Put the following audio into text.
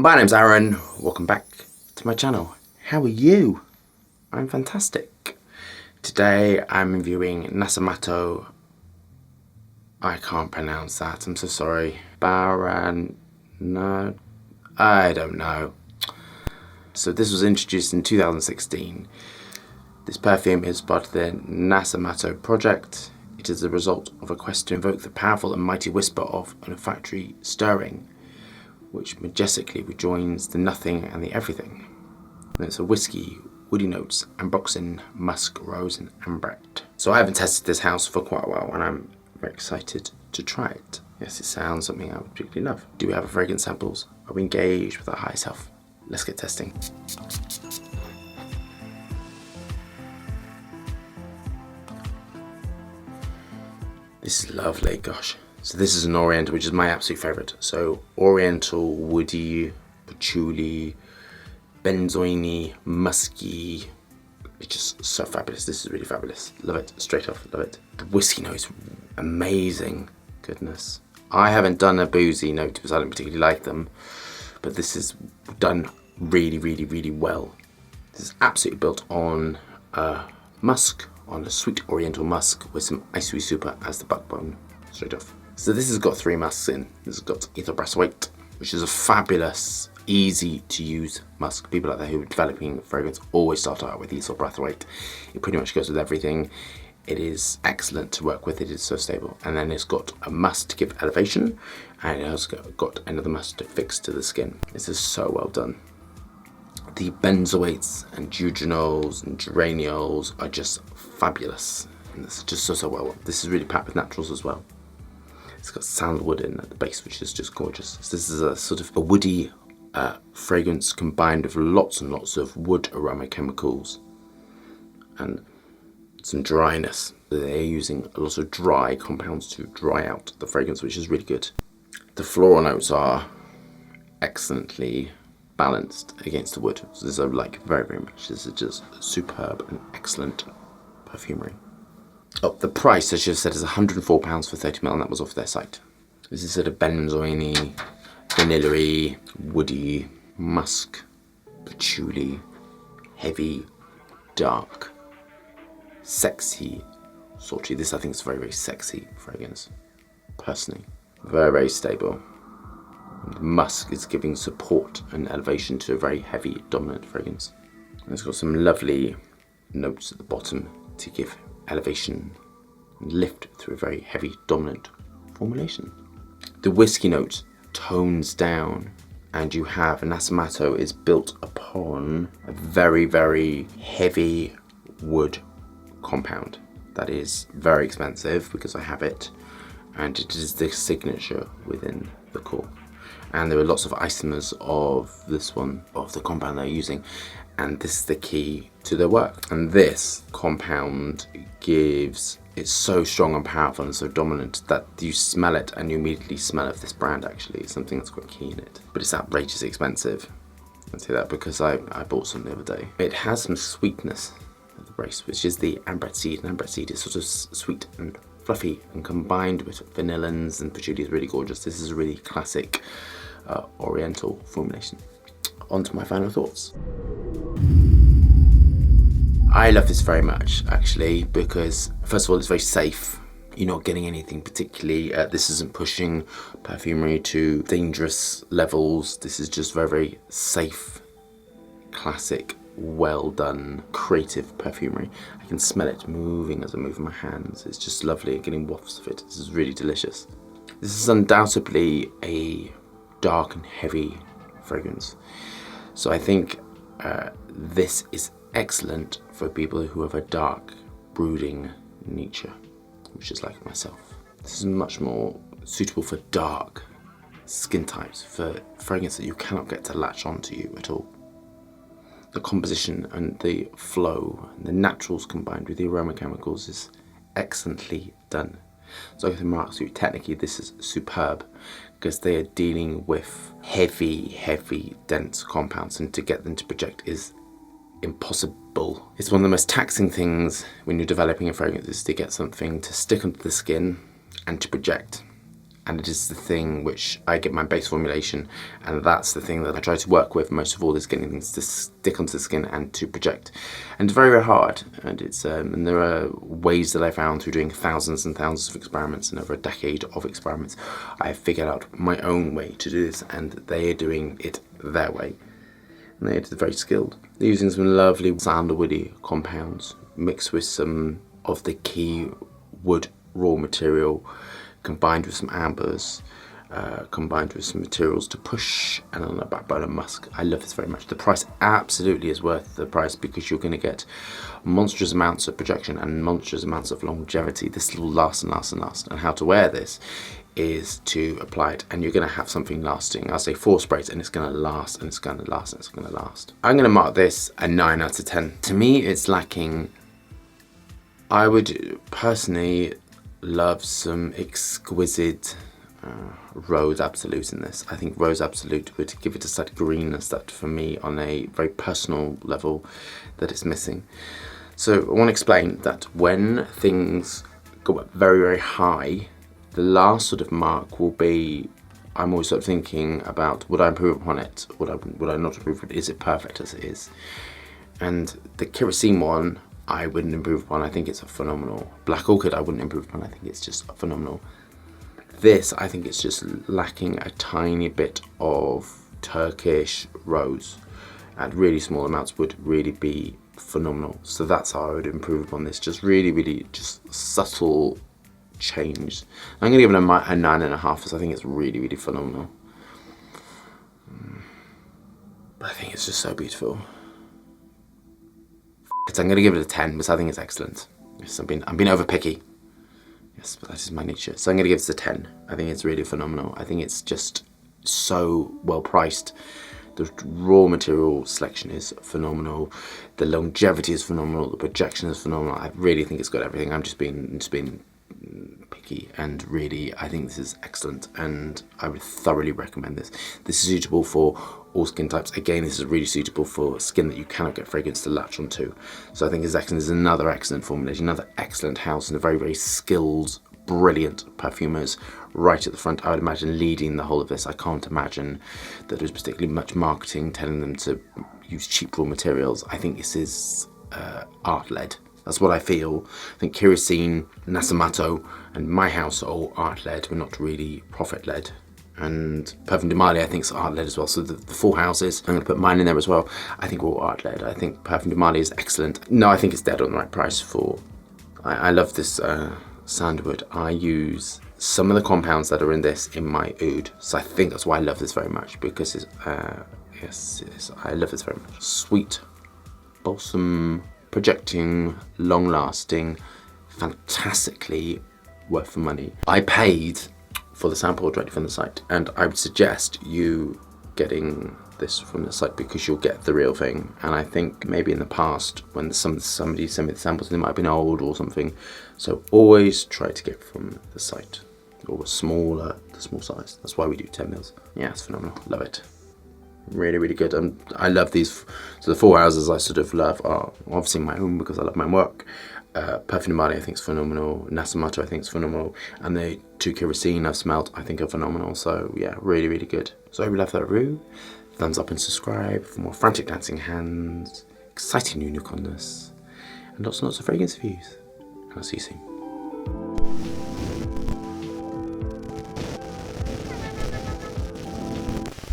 My name's Aaron, welcome back to my channel. How are you? I'm fantastic. Today I'm reviewing Nasomatto. I can't pronounce that, I'm so sorry. Baraonda? I don't know. So this was introduced in 2016. This perfume is part of the Nasomatto project. It is the result of a quest to invoke the powerful and mighty whisper of an olfactory stirring, which majestically rejoins the nothing and the everything. And it's a whiskey, woody notes, ambroxan, musk, rose, and ambret. So I haven't tested this house for quite a while, and I'm very excited to try it. Yes, it sounds something I would particularly love. Do we have fragrance samples? Are we engaged with our higher self? Let's get testing. This is lovely, gosh. So this is an Oriental, which is my absolute favourite. So Oriental, woody, patchouli, benzoin-y, musky. It's just so fabulous. This is really fabulous. Love it, straight off, love it. The whiskey note is amazing, goodness. I haven't done a boozy note because I don't particularly like them, but this is done really, really, really well. This is absolutely built on musk, on a sweet Oriental musk with some Isoe Super as the backbone, straight off. So this has got 3 musks in. This has got ethyl brassowate, which is a fabulous, easy to use musk. People out there who are developing fragrance always start out with ethyl brassowate. It pretty much goes with everything. It is excellent to work with, it is so stable. And then it's got a musk to give elevation, and it has got another musk to fix to the skin. This is so well done. The benzoates and eugeniols and geranials are just fabulous. And it's just so well. This is really packed with naturals as well. It's got sandalwood in at the base, which is just gorgeous. So this is a sort of a woody fragrance combined with lots and lots of wood aroma chemicals and some dryness. They're using a lot of dry compounds to dry out the fragrance, which is really good. The floral notes are excellently balanced against the wood. So this is like very, very much. This is just superb and excellent perfumery. Oh, the price, I should have said, is £104 for 30ml, and that was off their site. This is sort of benzoin-y, vanilla-y, woody, musk, patchouli, heavy, dark, sexy, sultry. This I think is a very, very sexy fragrance, personally. Very, very stable. The musk is giving support and elevation to a very heavy, dominant fragrance. And it's got some lovely notes at the bottom to give elevation and lift through a very heavy, dominant formulation. The whiskey note tones down, and you have, Nasomatto is built upon a very, very heavy wood compound that is very expensive because I have it, and it is the signature within the core. And there are lots of isomers of this one, of the compound they're using, and this is the key to their work. And this compound it's so strong and powerful and so dominant that you smell it and you immediately smell of this brand. Actually, it's something that's quite key in it, but it's outrageously expensive. I'd say that because I bought some the other day. It has some sweetness at the base, which is the ambret seed, and ambret seed is sort of sweet and fluffy, and combined with vanillins and patchouli is really gorgeous. This is a really classic Oriental formulation. On to my final thoughts. I love this very much, actually, because first of all, it's very safe. You're not getting anything particularly, this isn't pushing perfumery to dangerous levels. This is just very, very safe, classic, well done, creative perfumery. I can smell it moving as I move my hands. It's just lovely, getting wafts of it. This is really delicious. This is undoubtedly a dark and heavy fragrance. So I think this is excellent for people who have a dark, brooding nature, which is like myself. This is much more suitable for dark skin types, for fragrance that you cannot get to latch onto you at all. The composition and the flow and the naturals combined with the aroma chemicals is excellently done. So I can remark to you, technically this is superb because they are dealing with heavy, heavy, dense compounds, and to get them to project is impossible. It's one of the most taxing things when you're developing a fragrance, is to get something to stick onto the skin and to project. and it is the thing which I get my base formulation, and that's the thing that I try to work with most of all, is getting things to stick onto the skin and to project. And it's very, very hard, and it's and there are ways that I found through doing thousands and thousands of experiments and over a decade of experiments, I have figured out my own way to do this, and they are doing it their way. And they're very skilled. They're using some lovely sandalwoody compounds mixed with some of the key wood raw material, combined with some ambers, combined with some materials to push, and on the backbone of musk. I love this very much. The price absolutely is worth the price, because you're going to get monstrous amounts of projection and monstrous amounts of longevity. This will last and last and last. And how to wear this is to apply it, and you're going to have something lasting. I'll say 4 sprays, and it's going to last, and it's going to last, and it's going to last. I'm going to mark this a 9 out of 10. To me, it's lacking. I would personally love some exquisite Rose Absolute in this. I think Rose Absolute would give it a slight greenness that, for me, on a very personal level, that it's missing. So I want to explain that when things go up very, very high, the last sort of mark will be, I'm always sort of thinking about, would I improve upon it? Would I not improve it? Is it perfect as it is? And the kerosene one, I wouldn't improve upon. I think it's a phenomenal. Black Orchid, I wouldn't improve upon. I think it's just phenomenal. This, I think it's just lacking a tiny bit of Turkish rose. At really small amounts would really be phenomenal. So that's how I would improve upon this. Just really, really just subtle change. I'm going to give it a 9.5, because I think it's really, really phenomenal. But I think it's just so beautiful. So I'm going to give it a 10, because I think it's excellent. Yes, I'm being over picky. Yes, but that is my nature. So I'm going to give this a 10. I think it's really phenomenal. I think it's just so well priced. The raw material selection is phenomenal. The longevity is phenomenal. The projection is phenomenal. I really think it's got everything. I'm just being picky, and really I think this is excellent, and I would thoroughly recommend this. This is suitable for all skin types. Again, this is really suitable for skin that you cannot get fragrance to latch onto. So I think it's excellent. This is another excellent formulation, another excellent house, and a very, very skilled, brilliant perfumers right at the front. I would imagine leading the whole of this. I can't imagine that there's particularly much marketing telling them to use cheap raw materials. I think this is art-led. That's what I feel. I think Kerosene, Nasomatto, and my house are all art-led. We're not really profit-led. And Perfume de Marly, I think, is art-led as well. So the 4 houses, I'm going to put mine in there as well. I think we're all art-led. I think Perfume de Marly is excellent. No, I think it's dead on the right price for... I love this sandalwood. I use some of the compounds that are in this in my oud. So I think that's why I love this very much, because it's... yes, I love this very much. Sweet, balsam... projecting, long-lasting, fantastically worth the money. I paid for the sample directly from the site, and I would suggest you getting this from the site, because you'll get the real thing. And I think maybe in the past, when somebody sent me the samples, they might have been old or something. So always try to get from the site, or the small size. That's why we do 10 mils. Yeah, it's phenomenal. Love it. Really, really good. I love these. So the 4 houses I sort of love are obviously my own, because I love my work. Perfume de Marly I think is phenomenal. Nasomatto I think is phenomenal. And the 2 Kerosene I've smelled I think are phenomenal. So yeah, really, really good. So I hope you love that review. Thumbs up and subscribe for more frantic dancing hands, exciting unicornness, and lots and lots of fragrance reviews. And I'll see you soon.